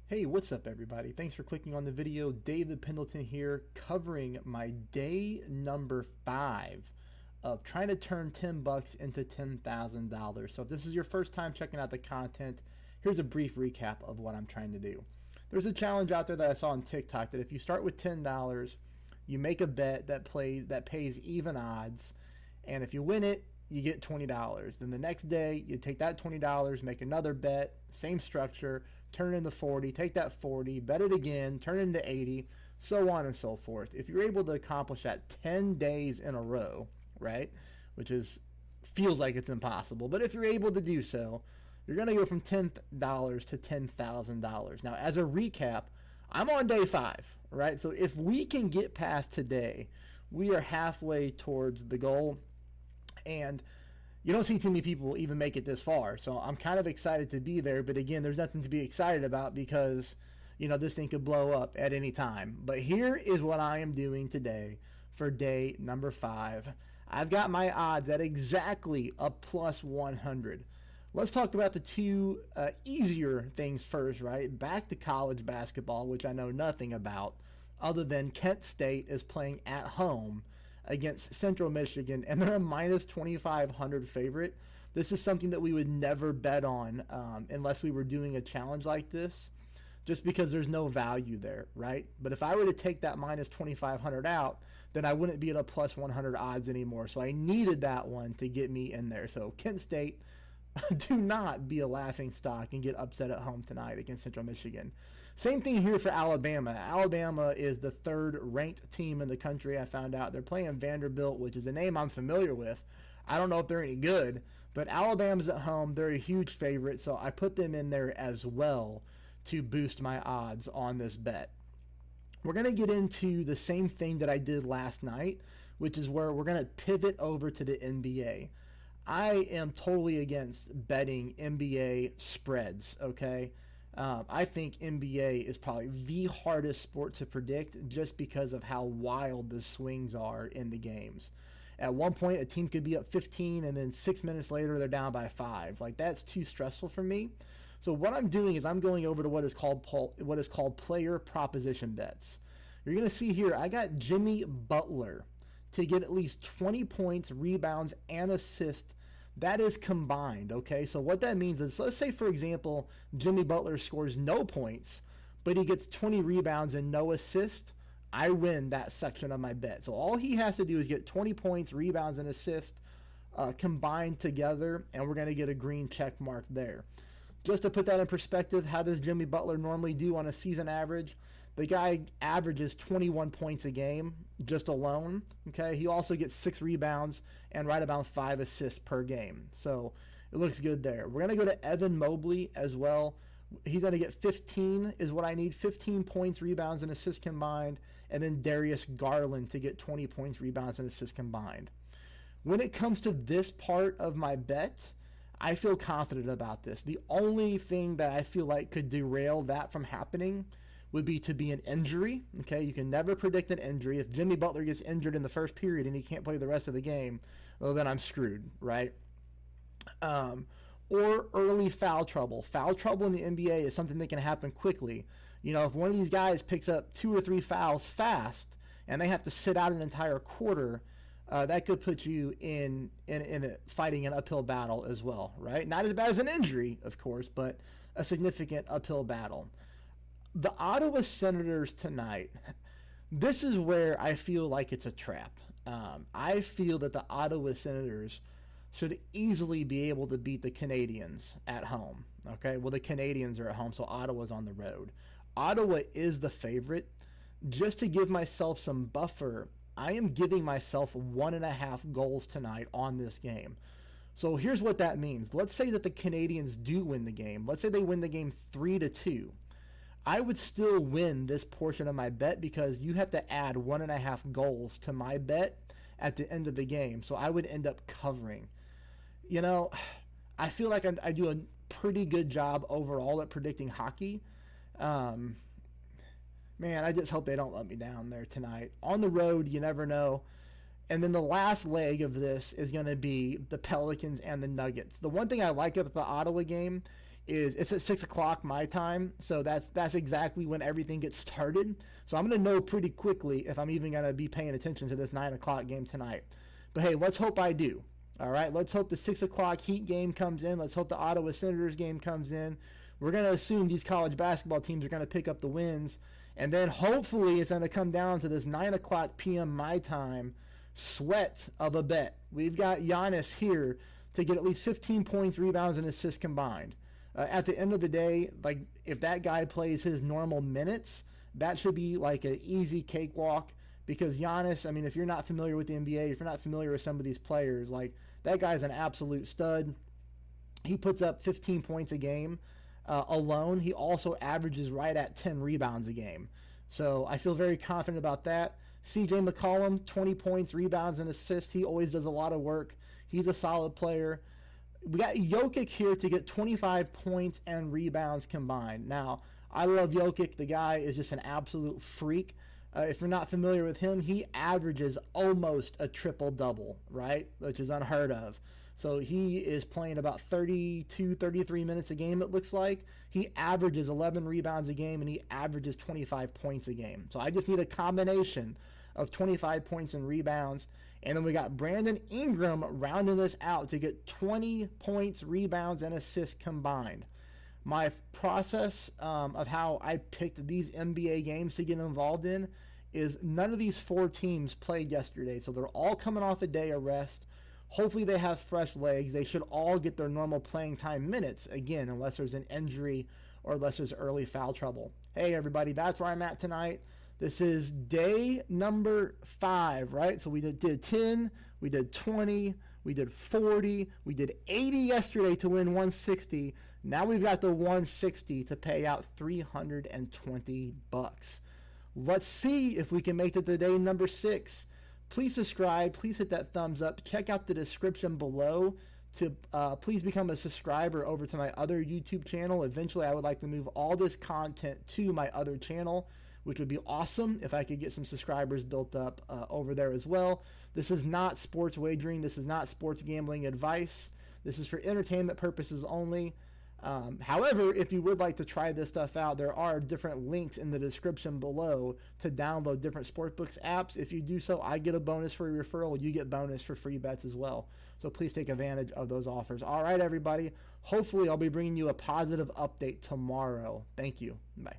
Hey, what's up everybody? Thanks for clicking on the video. David Pendleton here covering my day number 5 of trying to turn 10 bucks into $10,000. So if this is your first time checking out the content, here's a brief recap of what I'm trying to do. There's a challenge out there that I saw on TikTok that if you start with $10, you make a bet that pays even odds, and if you win it, you get $20. Then the next day, you take that $20, make another bet, same structure, turn it into 40, take that 40, bet it again, turn it into 80, so on and so forth. If you're able to accomplish that 10 days in a row, right, which feels like it's impossible, but if you're able to do so, you're going to go from $10 to $10,000. Now, as a recap, I'm on day 5, right? So if we can get past today, we are halfway towards the goal. And you don't see too many people even make it this far. So I'm kind of excited to be there. But again, there's nothing to be excited about because, this thing could blow up at any time. But here is what I am doing today for day number 5. I've got my odds at exactly a plus 100. Let's talk about the two easier things first, right? Back to college basketball, which I know nothing about, other than Kent State is playing at home against Central Michigan, and they're a minus 2,500 favorite. This is something that we would never bet on unless we were doing a challenge like this, just because there's no value there, right? But if I were to take that minus 2,500 out, then I wouldn't be at a plus 100 odds anymore. So I needed that one to get me in there. So Kent State, do not be a laughing stock and get upset at home tonight against Central Michigan. Same thing here for Alabama. Alabama is the 3rd ranked team in the country. I found out they're playing Vanderbilt, which is a name I'm familiar with. I don't know if they're any good, but Alabama's at home. They're a huge favorite, so I put them in there as well to boost my odds on this bet. We're going to get into the same thing that I did last night, which is where we're going to pivot over to the NBA. I am totally against betting NBA spreads, okay? I think NBA is probably the hardest sport to predict just because of how wild the swings are in the games. At one point, a team could be up 15, and then 6 minutes later, they're down by 5. Like, that's too stressful for me. So what I'm doing is I'm going over to what is called player proposition bets. You're going to see here, I got Jimmy Butler to get at least 20 points, rebounds, and assists. That is combined, okay? So what that means is, let's say, for example, Jimmy Butler scores no points, but he gets 20 rebounds and no assists. I win that section of my bet. So all he has to do is get 20 points, rebounds, and assists combined together, and we're going to get a green check mark there. Just to put that in perspective, how does Jimmy Butler normally do on a season average? The guy averages 21 points a game just alone. Okay, he also gets 6 rebounds and right about 5 assists per game. So it looks good there. We're going to go to Evan Mobley as well. He's going to get 15 is what I need. 15 points, rebounds, and assists combined. And then Darius Garland to get 20 points, rebounds, and assists combined. When it comes to this part of my bet, I feel confident about this. The only thing that I feel like could derail that from happening would be an injury. Okay, you can never predict an injury. If Jimmy Butler gets injured in the first period and he can't play the rest of the game, well, then I'm screwed, right? Or early foul trouble. Foul trouble in the NBA is something that can happen quickly. If one of these guys picks up 2 or 3 fouls fast and they have to sit out an entire quarter, that could put you in fighting an uphill battle as well, right? Not as bad as an injury, of course, but a significant uphill battle. The Ottawa Senators tonight, this is where I feel like it's a trap. I feel that the Ottawa Senators should easily be able to beat the Canadiens at home. Okay, well, the Canadiens are at home, so Ottawa's on the road. Ottawa is the favorite. Just to give myself some buffer, I am giving myself 1.5 goals tonight on this game. So here's what that means. Let's say that the Canadiens do win the game. Let's say they win the game 3-2. I would still win this portion of my bet because you have to add 1.5 goals to my bet at the end of the game. So I would end up covering. I feel like I do a pretty good job overall at predicting hockey. Man, I just hope they don't let me down there tonight. On the road, you never know. And then the last leg of this is going to be the Pelicans and the Nuggets. The one thing I like about the Ottawa game it's at 6 o'clock my time, so that's exactly when everything gets started. So I'm going to know pretty quickly if I'm even going to be paying attention to this 9 o'clock game tonight. But hey, let's hope I do. All right, let's hope the 6 o'clock Heat game comes in. Let's hope the Ottawa Senators game comes in. We're going to assume these college basketball teams are going to pick up the wins. And then hopefully it's going to come down to this 9 o'clock p.m. my time sweat of a bet. We've got Giannis here to get at least 15 points, rebounds, and assists combined. At the end of the day, like if that guy plays his normal minutes, that should be like an easy cakewalk because Giannis, I mean, if you're not familiar with the NBA, if you're not familiar with some of these players, like that guy's an absolute stud. He puts up 15 points a game alone. He also averages right at 10 rebounds a game. So I feel very confident about that. CJ McCollum, 20 points, rebounds, and assists. He always does a lot of work. He's a solid player. We got Jokic here to get 25 points and rebounds combined. Now, I love Jokic. The guy is just an absolute freak. If you're not familiar with him, he averages almost a triple-double, right? Which is unheard of. So he is playing about 32, 33 minutes a game, it looks like. He averages 11 rebounds a game, and he averages 25 points a game. So I just need a combination of 25 points and rebounds. And then we got Brandon Ingram rounding this out to get 20 points, rebounds, and assists combined. My process of how I picked these NBA games to get involved in is none of these four teams played yesterday. So they're all coming off a day of rest. Hopefully they have fresh legs. They should all get their normal playing time minutes, again, unless there's an injury or unless there's early foul trouble. Hey, everybody, that's where I'm at tonight. This is day number 5, right? So we did 10, we did 20, we did 40, we did 80 yesterday to win 160. Now we've got the 160 to pay out $320. Let's see if we can make it to day number 6. Please subscribe. Please hit that thumbs up. Check out the description below to please become a subscriber over to my other YouTube channel. Eventually, I would like to move all this content to my other channel, which would be awesome if I could get some subscribers built up over there as well. This is not sports wagering. This is not sports gambling advice. This is for entertainment purposes only. However, if you would like to try this stuff out, there are different links in the description below to download different sportsbooks apps. If you do so, I get a bonus for your referral. You get bonus for free bets as well. So please take advantage of those offers. All right, everybody. Hopefully, I'll be bringing you a positive update tomorrow. Thank you. Bye.